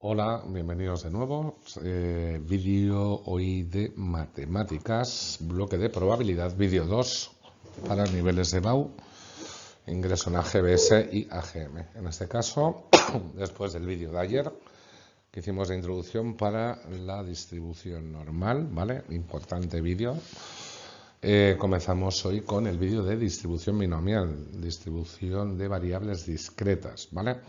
Hola, bienvenidos de nuevo. Vídeo hoy de matemáticas, bloque de probabilidad, vídeo 2 para niveles de BAU, ingreso en AGBS y AGM. En este caso, después del vídeo de ayer que hicimos de introducción para la distribución normal, ¿vale? Importante vídeo. Comenzamos hoy con el vídeo de distribución binomial, distribución de variables discretas, ¿vale?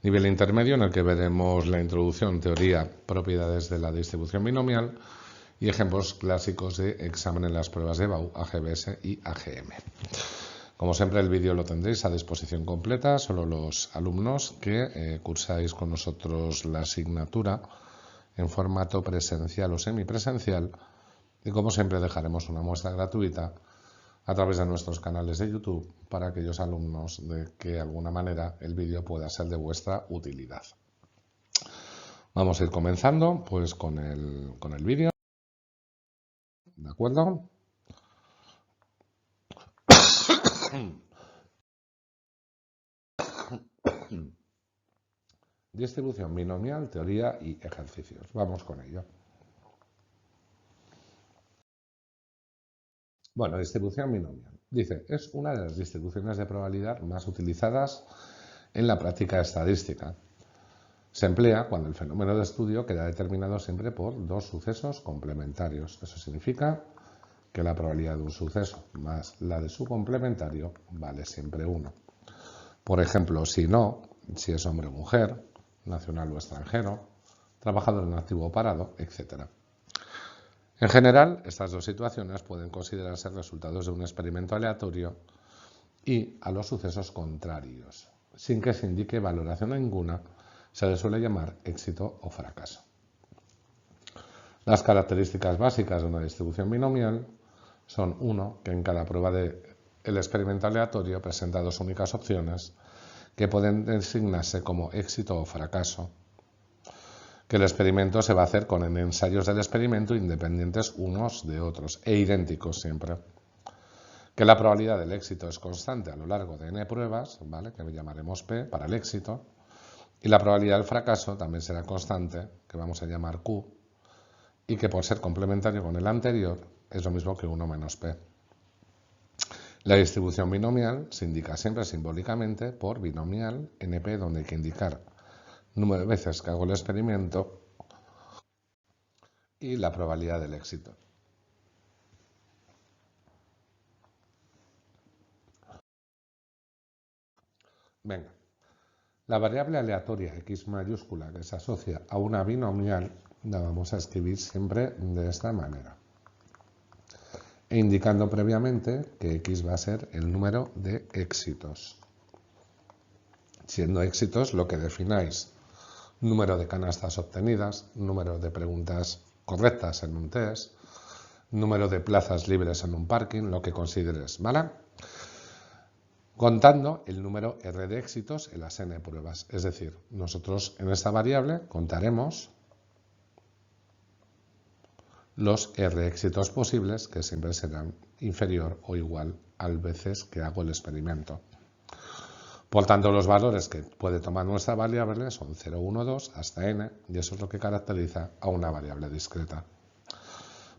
Nivel intermedio en el que veremos la introducción, teoría, propiedades de la distribución binomial y ejemplos clásicos de examen en las pruebas de BAU, AGBS y AGM. Como siempre, el vídeo lo tendréis a disposición completa, solo los alumnos que cursáis con nosotros la asignatura en formato presencial o semipresencial, y como siempre dejaremos una muestra gratuita a través de nuestros canales de YouTube para aquellos alumnos de que de alguna manera el vídeo pueda ser de vuestra utilidad. Vamos a ir comenzando pues con el vídeo. ¿De acuerdo? Distribución binomial, teoría y ejercicios. Vamos con ello. Bueno, distribución binomial. Dice, es una de las distribuciones de probabilidad más utilizadas en la práctica estadística. Se emplea cuando el fenómeno de estudio queda determinado siempre por dos sucesos complementarios. Eso significa que la probabilidad de un suceso más la de su complementario vale siempre 1. Por ejemplo, si es hombre o mujer, nacional o extranjero, trabajador en activo o parado, etc. En general, estas dos situaciones pueden considerarse resultados de un experimento aleatorio y a los sucesos contrarios, sin que se indique valoración ninguna. Se le suele llamar éxito o fracaso. Las características básicas de una distribución binomial son 1. Que en cada prueba del experimento aleatorio presenta dos únicas opciones que pueden designarse como éxito o fracaso. Que el experimento se va a hacer con ensayos del experimento independientes unos de otros e idénticos siempre. Que la probabilidad del éxito es constante a lo largo de n pruebas, ¿vale? Que llamaremos P para el éxito. Y la probabilidad del fracaso también será constante, que vamos a llamar Q, y que por ser complementario con el anterior es lo mismo que 1 menos P. La distribución binomial se indica siempre simbólicamente por binomial NP, donde hay que indicar número de veces que hago el experimento y la probabilidad del éxito. Venga. La variable aleatoria X mayúscula que se asocia a una binomial la vamos a escribir siempre de esta manera, e indicando previamente que X va a ser el número de éxitos, siendo éxitos lo que defináis: número de canastas obtenidas, número de preguntas correctas en un test, número de plazas libres en un parking, lo que consideres, ¿vale? Contando el número R de éxitos en las n pruebas. Es decir, nosotros en esta variable contaremos los R éxitos posibles, que siempre serán inferior o igual al veces que hago el experimento. Por tanto, los valores que puede tomar nuestra variable son 0, 1, 2 hasta n, y eso es lo que caracteriza a una variable discreta.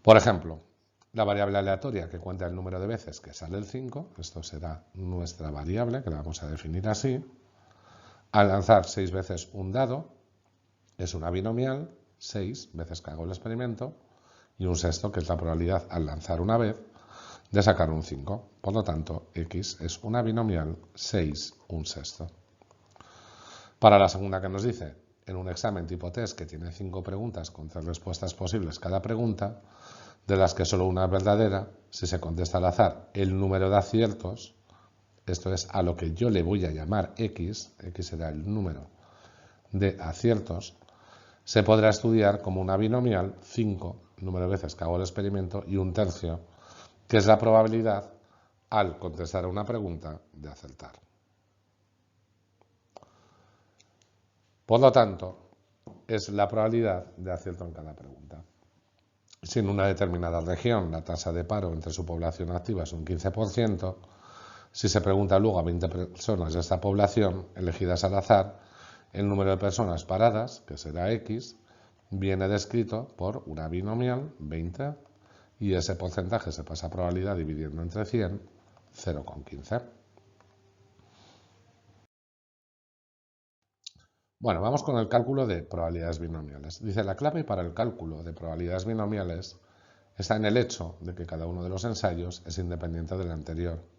Por ejemplo, la variable aleatoria que cuenta el número de veces que sale el 5, esto será nuestra variable, que la vamos a definir así. Al lanzar 6 veces un dado, es una binomial, 6 veces que hago el experimento, y un sexto, que es la probabilidad al lanzar una vez de sacar un 5. Por lo tanto, X es una binomial, 6 un sexto. Para la segunda que nos dice, en un examen tipo test que tiene 5 preguntas con 3 respuestas posibles cada pregunta, de las que solo una es verdadera, si se contesta al azar el número de aciertos, esto es a lo que yo le voy a llamar X, X será el número de aciertos, se podrá estudiar como una binomial 5, número de veces que hago el experimento, y un tercio, que es la probabilidad al contestar a una pregunta de acertar. Por lo tanto, es la probabilidad de acierto en cada pregunta. Si en una determinada región la tasa de paro entre su población activa es un 15%, si se pregunta luego a 20 personas de esta población elegidas al azar, El número de personas paradas, que será X, viene descrito por una binomial, 20, y ese porcentaje se pasa a probabilidad dividiendo entre 100, 0,15. Bueno, vamos con el cálculo de probabilidades binomiales. Dice, la clave para el cálculo de probabilidades binomiales está en el hecho de que cada uno de los ensayos es independiente del anterior.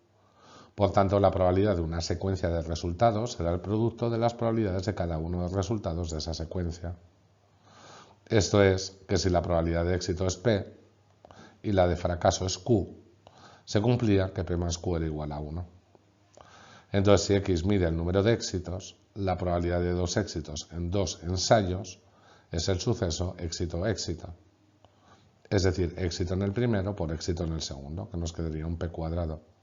Por tanto, la probabilidad de una secuencia de resultados será el producto de las probabilidades de cada uno de los resultados de esa secuencia. Esto es, que si la probabilidad de éxito es P y la de fracaso es Q, se cumplía que P más Q era igual a 1. Entonces, si X mide el número de éxitos, la probabilidad de dos éxitos en dos ensayos es el suceso éxito-éxito. Es decir, éxito en el primero por éxito en el segundo, que nos quedaría un P cuadrado.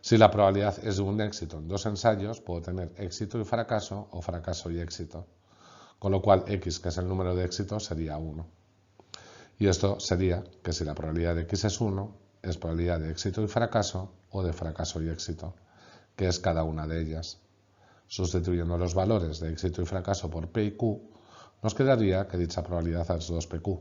Si la probabilidad es de un éxito en dos ensayos, puedo tener éxito y fracaso o fracaso y éxito. Con lo cual, X, que es el número de éxitos, sería 1. Y esto sería que si la probabilidad de X es 1, es probabilidad de éxito y fracaso o de fracaso y éxito, que es cada una de ellas. Sustituyendo los valores de éxito y fracaso por P y Q, nos quedaría que dicha probabilidad es 2PQ.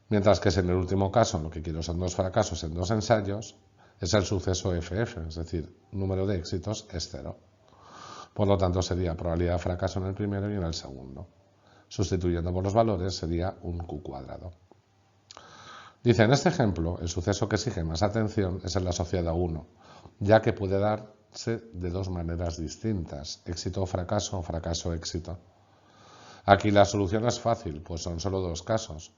Mientras que si en el último caso lo que quiero son dos fracasos en dos ensayos, es el suceso FF, es decir, número de éxitos es 0. Por lo tanto, sería probabilidad de fracaso en el primero y en el segundo. Sustituyendo por los valores sería un Q cuadrado. Dice, en este ejemplo, el suceso que exige más atención es el asociado a 1, ya que puede darse de dos maneras distintas, éxito o fracaso éxito. Aquí la solución es fácil, pues son solo dos casos.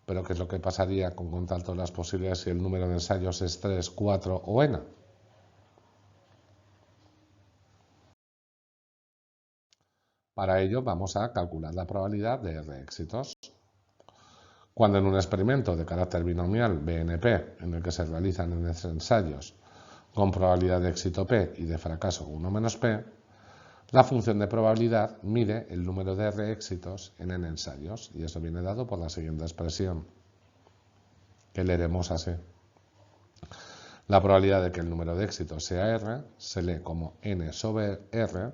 Pero ¿qué es lo que pasaría con contar todas las posibilidades si el número de ensayos es 3, 4 o n? Para ello vamos a calcular la probabilidad de R éxitos. Cuando en un experimento de carácter binomial BNP, en el que se realizan n ensayos con probabilidad de éxito P y de fracaso 1 menos P, la función de probabilidad mide el número de R éxitos en n ensayos, y eso viene dado por la siguiente expresión, que leeremos así. La probabilidad de que el número de éxitos sea R se lee como n sobre R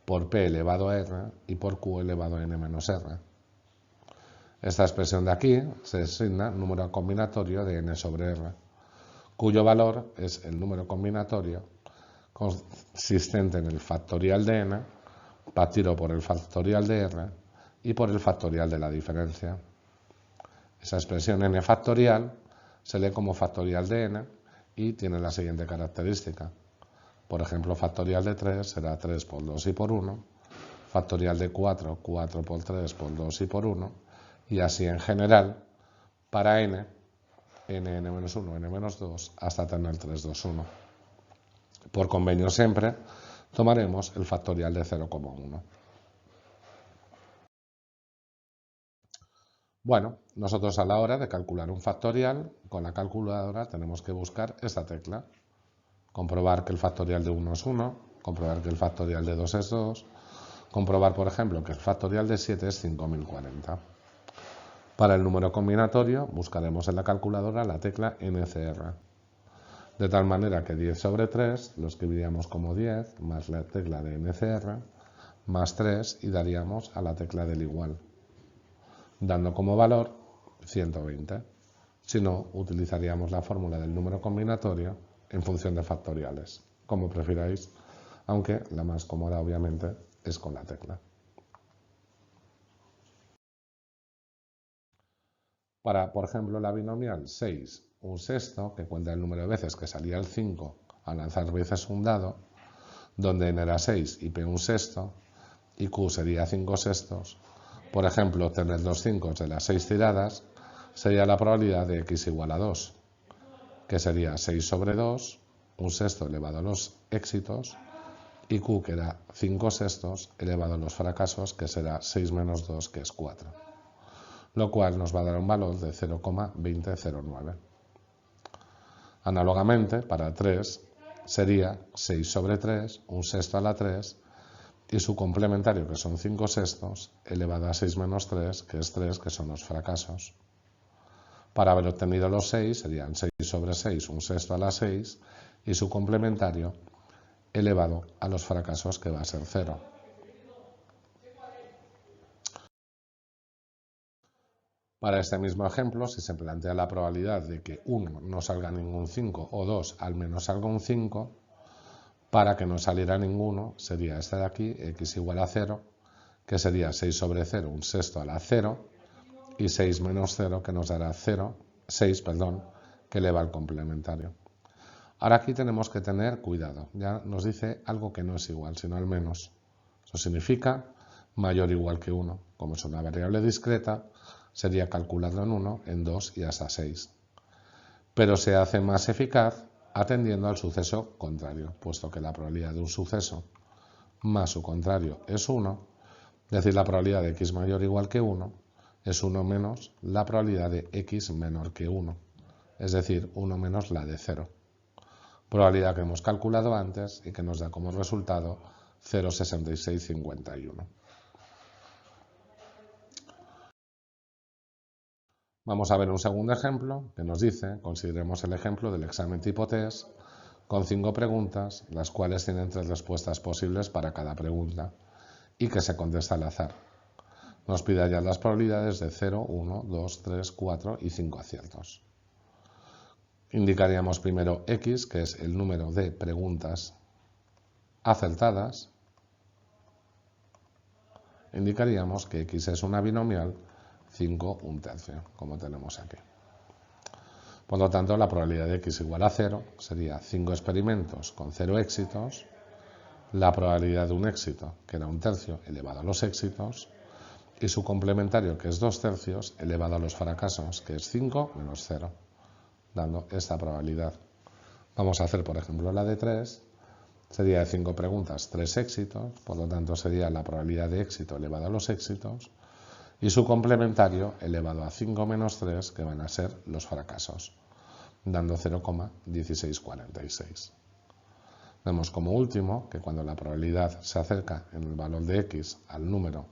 por P elevado a R y por Q elevado a n menos R. Esta expresión de aquí se designa número combinatorio de n sobre R, cuyo valor es el número combinatorio consistente en el factorial de n partido por el factorial de R y por el factorial de la diferencia. Esa expresión n factorial se lee como factorial de n y tiene la siguiente característica. Por ejemplo, factorial de 3 será 3 por 2 y por 1, factorial de 4, 4 por 3 por 2 y por 1, y así en general para n, n-1, n-2, hasta tener 3, 2, 1. Por convenio siempre tomaremos el factorial de 0,1. Bueno, nosotros a la hora de calcular un factorial, con la calculadora tenemos que buscar esta tecla. Comprobar que el factorial de 1 es 1, comprobar que el factorial de 2 es 2, comprobar, por ejemplo, que el factorial de 7 es 5040. Para el número combinatorio buscaremos en la calculadora la tecla NCR. De tal manera que 10 sobre 3 lo escribiríamos como 10 más la tecla de NCR más 3 y daríamos a la tecla del igual, dando como valor 120. Si no, utilizaríamos la fórmula del número combinatorio en función de factoriales, como prefiráis, aunque la más cómoda obviamente es con la tecla. Para, por ejemplo, la binomial 6, un sexto, que cuenta el número de veces que salía el 5 al lanzar veces un dado, donde n era 6 y p un sexto, y q sería 5 sextos, por ejemplo, obtener los 5 de las 6 tiradas, sería la probabilidad de x igual a 2, que sería 6 sobre 2, un sexto elevado a los éxitos, y q, que era 5 sextos, elevado a los fracasos, que será 6 menos 2, que es 4. Lo cual nos va a dar un valor de 0,2009. Análogamente, para 3 sería 6 sobre 3, un sexto a la 3, y su complementario, que son 5 sextos, elevado a 6 menos 3, que es 3, que son los fracasos. Para haber obtenido los 6 serían 6 sobre 6, un sexto a la 6, y su complementario elevado a los fracasos, que va a ser 0. Para este mismo ejemplo, si se plantea la probabilidad de que 1 no salga ningún 5 o 2 al menos salga un 5, para que no saliera ninguno sería este de aquí, x igual a 0, que sería 6 sobre 0, un sexto a la 0, y 6 menos 0, que nos dará 6, que eleva al complementario. Ahora aquí tenemos que tener cuidado, ya nos dice algo que no es igual, sino al menos. Eso significa mayor o igual que 1. Como es una variable discreta, sería calcularlo en 1, en 2 y hasta 6. Pero se hace más eficaz atendiendo al suceso contrario, puesto que la probabilidad de un suceso más su contrario es 1, es decir, la probabilidad de x mayor o igual que 1 es 1 menos la probabilidad de x menor que 1, es decir, 1 menos la de 0. Probabilidad que hemos calculado antes y que nos da como resultado 0,6651. Vamos a ver un segundo ejemplo que nos dice, consideremos el ejemplo del examen tipo test con 5 preguntas, las cuales tienen 3 respuestas posibles para cada pregunta y que se contesta al azar. Nos pide hallar las probabilidades de 0, 1, 2, 3, 4 y 5 aciertos. Indicaríamos primero x, que es el número de preguntas acertadas. Indicaríamos que x es una binomial 5 1/3, como tenemos aquí. Por lo tanto, la probabilidad de x igual a 0 sería 5 experimentos con 0 éxitos, la probabilidad de un éxito, que era 1/3 elevado a los éxitos, y su complementario, que es 2/3 elevado a los fracasos, que es 5 menos 0, dando esta probabilidad. Vamos a hacer, por ejemplo, la de 3. Sería de 5 preguntas, 3 éxitos, por lo tanto sería la probabilidad de éxito elevada a los éxitos, y su complementario elevado a 5 menos 3, que van a ser los fracasos, dando 0,1646. Vemos como último que cuando la probabilidad se acerca en el valor de x al número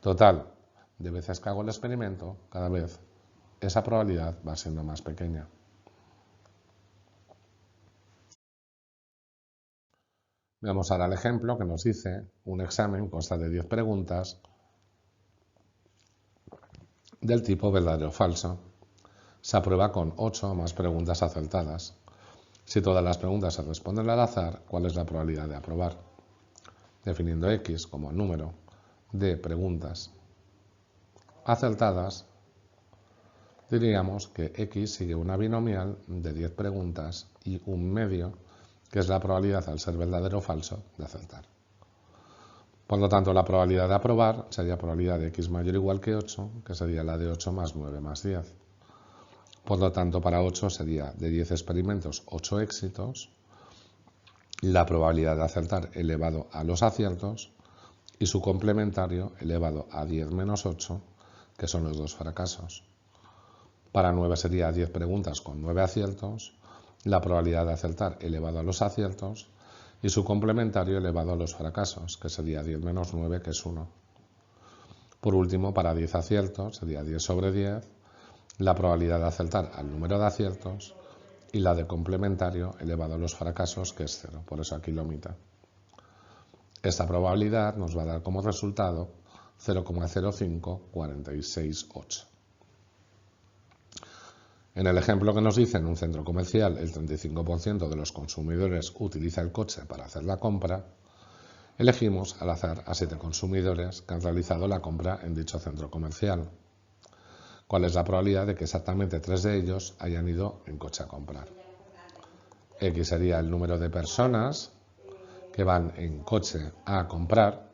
total de veces que hago el experimento, cada vez esa probabilidad va siendo más pequeña. Veamos ahora el ejemplo que nos dice un examen consta de 10 preguntas del tipo verdadero o falso. Se aprueba con 8 o más preguntas acertadas. Si todas las preguntas se responden al azar, ¿cuál es la probabilidad de aprobar? Definiendo x como el número de preguntas acertadas, diríamos que x sigue una binomial de 10 preguntas y un medio, que es la probabilidad al ser verdadero o falso de acertar. Por lo tanto, la probabilidad de aprobar sería probabilidad de x mayor o igual que 8, que sería la de 8 más 9 más 10. Por lo tanto, para 8 sería de 10 experimentos, 8 éxitos, la probabilidad de acertar elevado a los aciertos y su complementario elevado a 10 menos 8, que son los 2 fracasos. Para 9 sería 10 preguntas con 9 aciertos, la probabilidad de acertar elevado a los aciertos y su complementario elevado a los fracasos, que sería 10 menos 9, que es 1. Por último, para 10 aciertos sería 10 sobre 10, la probabilidad de acertar al número de aciertos y la de complementario elevado a los fracasos, que es 0. Por eso aquí lo omita. Esta probabilidad nos va a dar como resultado 0,05468. En el ejemplo que nos dice, en un centro comercial el 35% de los consumidores utiliza el coche para hacer la compra, elegimos al azar a 7 consumidores que han realizado la compra en dicho centro comercial. ¿Cuál es la probabilidad de que exactamente 3 de ellos hayan ido en coche a comprar? X sería el número de personas que van en coche a comprar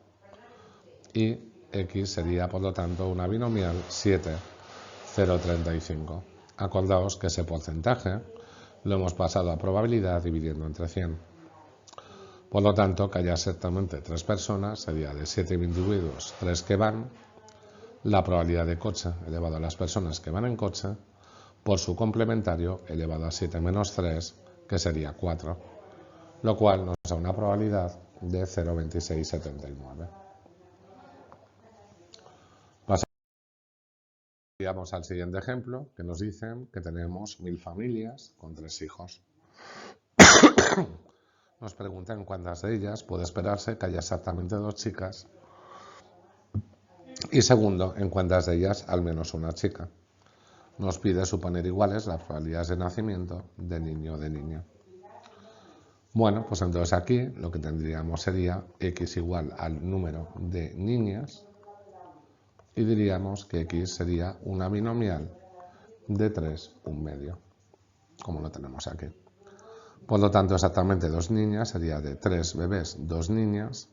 y X sería, por lo tanto, una binomial 7,035. Acordaos que ese porcentaje lo hemos pasado a probabilidad dividiendo entre 100. Por lo tanto, que haya exactamente 3 personas sería de 7 individuos, 3 que van, la probabilidad de coche elevado a las personas que van en coche, por su complementario elevado a 7 menos 3, que sería 4, lo cual nos da una probabilidad de 0,2679. Pasamos al siguiente ejemplo, que nos dicen que tenemos 1000 familias con 3 hijos. Nos preguntan cuántas de ellas puede esperarse que haya exactamente 2 chicas y segundo, en cuántas de ellas al menos una chica. nos pide suponer iguales las probabilidades de nacimiento de niño o de niña. Bueno, pues entonces aquí lo que tendríamos sería x igual al número de niñas y diríamos que x sería una binomial de 3, un medio, como lo tenemos aquí. Por lo tanto, exactamente 2 niñas sería de 3 bebés, 2 niñas,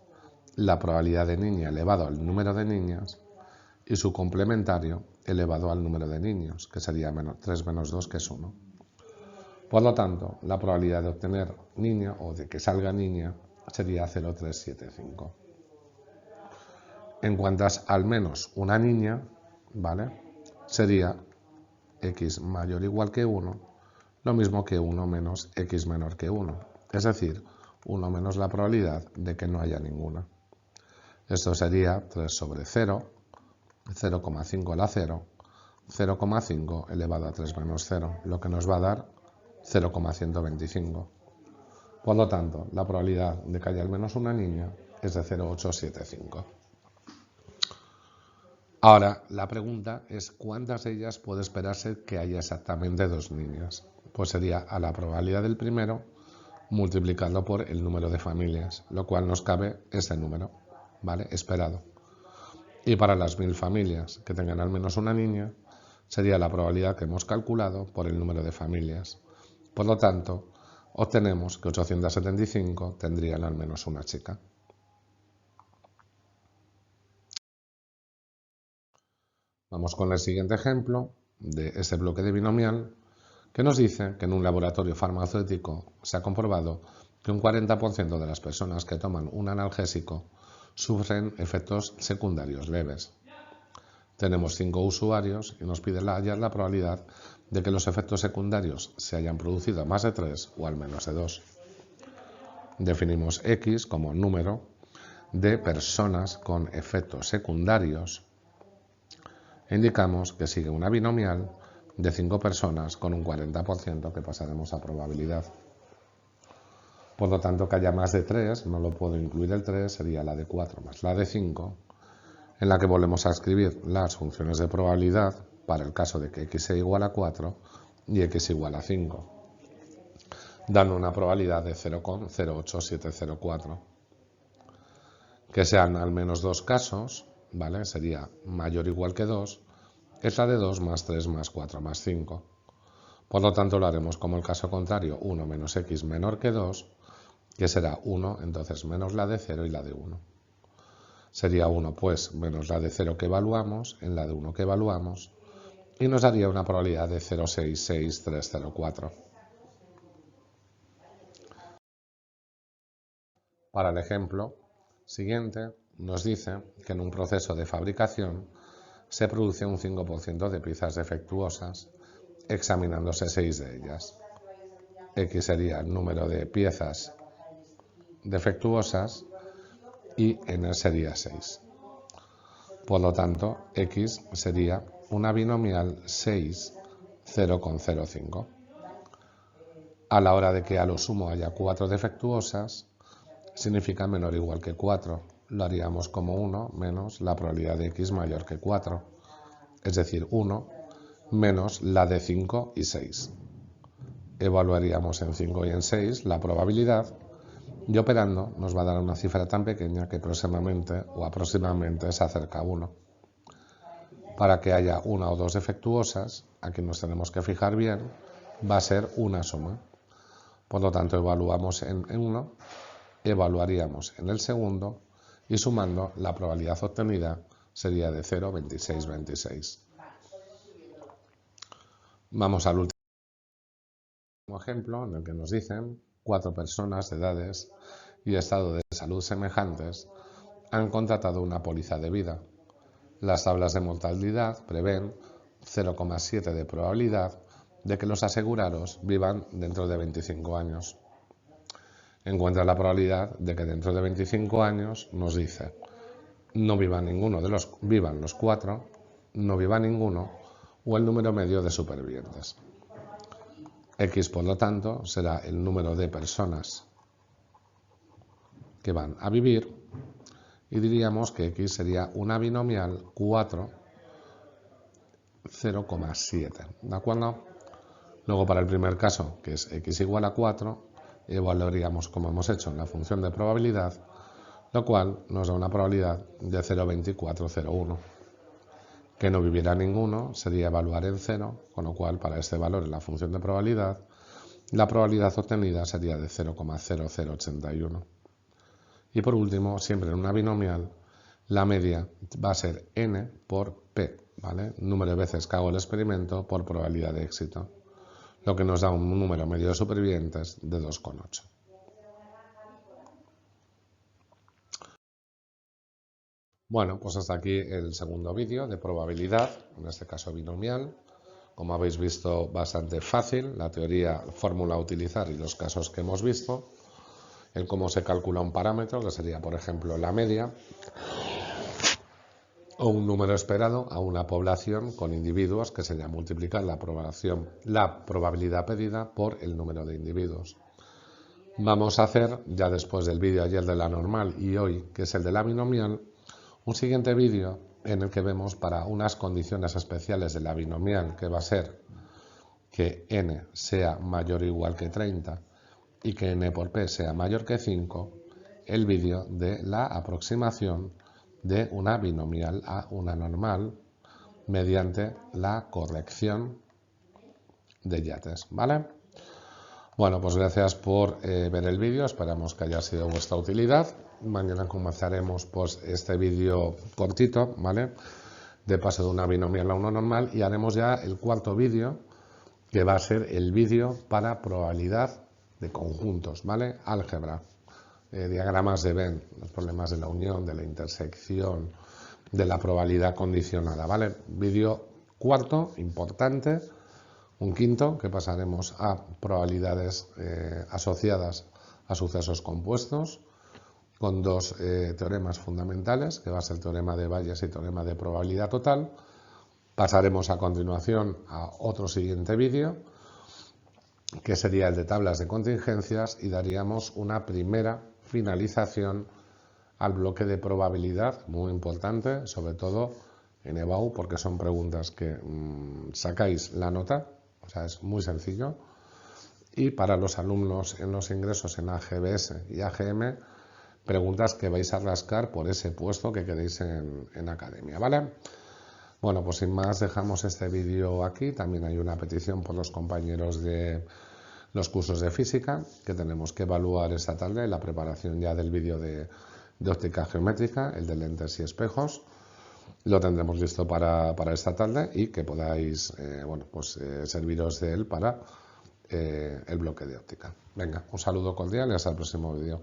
la probabilidad de niña elevado al número de niñas y su complementario elevado al número de niños, que sería 3 menos 2, que es 1. Por lo tanto, la probabilidad de obtener niña o de que salga niña sería 0,375. En cuanto a al menos una niña, ¿vale? Sería x mayor o igual que 1, lo mismo que 1 menos x menor que 1. Es decir, 1 menos la probabilidad de que no haya ninguna. Esto sería 3 sobre 0, 0,5 a la 0, 0,5 elevado a 3 menos 0, lo que nos va a dar 0,125. Por lo tanto, la probabilidad de que haya al menos una niña es de 0,875. Ahora, la pregunta es ¿cuántas de ellas puede esperarse que haya exactamente 2 niñas? Pues sería a la probabilidad del primero multiplicado por el número de familias, lo cual nos cabe ese número, ¿vale? Esperado. Y para las 1000 familias que tengan al menos una niña, sería la probabilidad que hemos calculado por el número de familias. Por lo tanto, obtenemos que 875 tendrían al menos una chica. Vamos con el siguiente ejemplo de ese bloque de binomial que nos dice que en un laboratorio farmacéutico se ha comprobado que un 40% de las personas que toman un analgésico sufren efectos secundarios leves. Tenemos 5 usuarios y nos pide hallar la probabilidad de que los efectos secundarios se hayan producido a más de 3 o al menos de 2. Definimos X como número de personas con efectos secundarios e indicamos que sigue una binomial de 5 personas con un 40% que pasaremos a probabilidad. Por lo tanto, que haya más de 3, no lo puedo incluir el 3, sería la de 4 más la de 5, en la que volvemos a escribir las funciones de probabilidad para el caso de que x sea igual a 4 y x igual a 5, dando una probabilidad de 0,08704. Que sean al menos 2 casos, ¿vale? Sería mayor o igual que 2, es la de 2 más 3 más 4 más 5. Por lo tanto, lo haremos como el caso contrario, 1 menos x menor que 2, que será 1, entonces menos la de 0 y la de 1. Sería 1, pues, menos la de 0 que evaluamos, en la de 1 que evaluamos, y nos daría una probabilidad de 0,66304. Para el ejemplo siguiente, nos dice que en un proceso de fabricación se produce un 5% de piezas defectuosas, examinándose 6 de ellas. X sería el número de piezas defectuosas y N sería 6. Por lo tanto, X sería una binomial 6, 0,05. A la hora de que a lo sumo haya 4 defectuosas, significa menor o igual que 4. Lo haríamos como 1 menos la probabilidad de x mayor que 4. Es decir, 1 menos la de 5 y 6. Evaluaríamos en 5 y en 6 la probabilidad y operando nos va a dar una cifra tan pequeña que aproximadamente se acerca a 1. Para que haya una o dos defectuosas, aquí nos tenemos que fijar bien, va a ser una suma. Por lo tanto, evaluamos en 1, evaluaríamos en el segundo y sumando la probabilidad obtenida sería de 0,2626. Vamos al último ejemplo en el que nos dicen 4 personas de edades y estado de salud semejantes han contratado una póliza de vida. Las tablas de mortalidad prevén 0,7 de probabilidad de que los asegurados vivan dentro de 25 años. Encuentra la probabilidad de que dentro de 25 años nos dice no viva ninguno de los, vivan los 4, no viva ninguno o el número medio de supervivientes. X, por lo tanto, será el número de personas que van a vivir y diríamos que X sería una binomial 4, 0,7, ¿de acuerdo? Luego para el primer caso, que es x igual a 4, evaluaríamos como hemos hecho en la función de probabilidad, lo cual nos da una probabilidad de 0,2401. Que no viviera ninguno sería evaluar en 0, con lo cual para este valor en la función de probabilidad, la probabilidad obtenida sería de 0,0081. Y por último, siempre en una binomial, la media va a ser n por p, ¿vale? Número de veces que hago el experimento por probabilidad de éxito, lo que nos da un número medio de supervivientes de 2,8. Bueno, pues hasta aquí el segundo vídeo de probabilidad, en este caso binomial. Como habéis visto, bastante fácil, la teoría, fórmula a utilizar y los casos que hemos visto. El cómo se calcula un parámetro, que sería, por ejemplo, la media, o un número esperado a una población con individuos, que sería multiplicar la probabilidad pedida por el número de individuos. Vamos a hacer, ya después del vídeo ayer de la normal y hoy, que es el de la binomial, un siguiente vídeo en el que vemos para unas condiciones especiales de la binomial, que va a ser que n sea mayor o igual que 30 y que n por p sea mayor que 5, el vídeo de la aproximación de una binomial a una normal mediante la corrección de yates, ¿vale? Bueno, pues gracias por ver el vídeo, esperamos que haya sido de vuestra utilidad. Mañana comenzaremos pues este vídeo cortito, ¿vale? De paso de una binomial a una normal, y haremos ya el cuarto vídeo, que va a ser el vídeo para probabilidad de conjuntos, ¿vale? Álgebra, diagramas de Venn, los problemas de la unión, de la intersección, de la probabilidad condicionada, ¿vale? Vídeo cuarto, importante. Un quinto, que pasaremos a probabilidades asociadas a sucesos compuestos, con dos teoremas fundamentales, que va a ser el teorema de Bayes y el teorema de probabilidad total. Pasaremos a continuación a otro siguiente vídeo, que sería el de tablas de contingencias, y daríamos una primera finalización al bloque de probabilidad, muy importante, sobre todo en EBAU, porque son preguntas que sacáis la nota, o sea, es muy sencillo. Y para los alumnos en los ingresos en AGBS y AGM, preguntas que vais a rascar por ese puesto que queréis en academia, ¿vale? Bueno, pues sin más dejamos este vídeo aquí. También hay una petición por los compañeros de los cursos de física, que tenemos que evaluar esta tarde, la preparación ya del vídeo de óptica geométrica, el de lentes y espejos. Lo tendremos listo para esta tarde, y que podáis serviros de él para el bloque de óptica. Venga, un saludo cordial y hasta el próximo vídeo.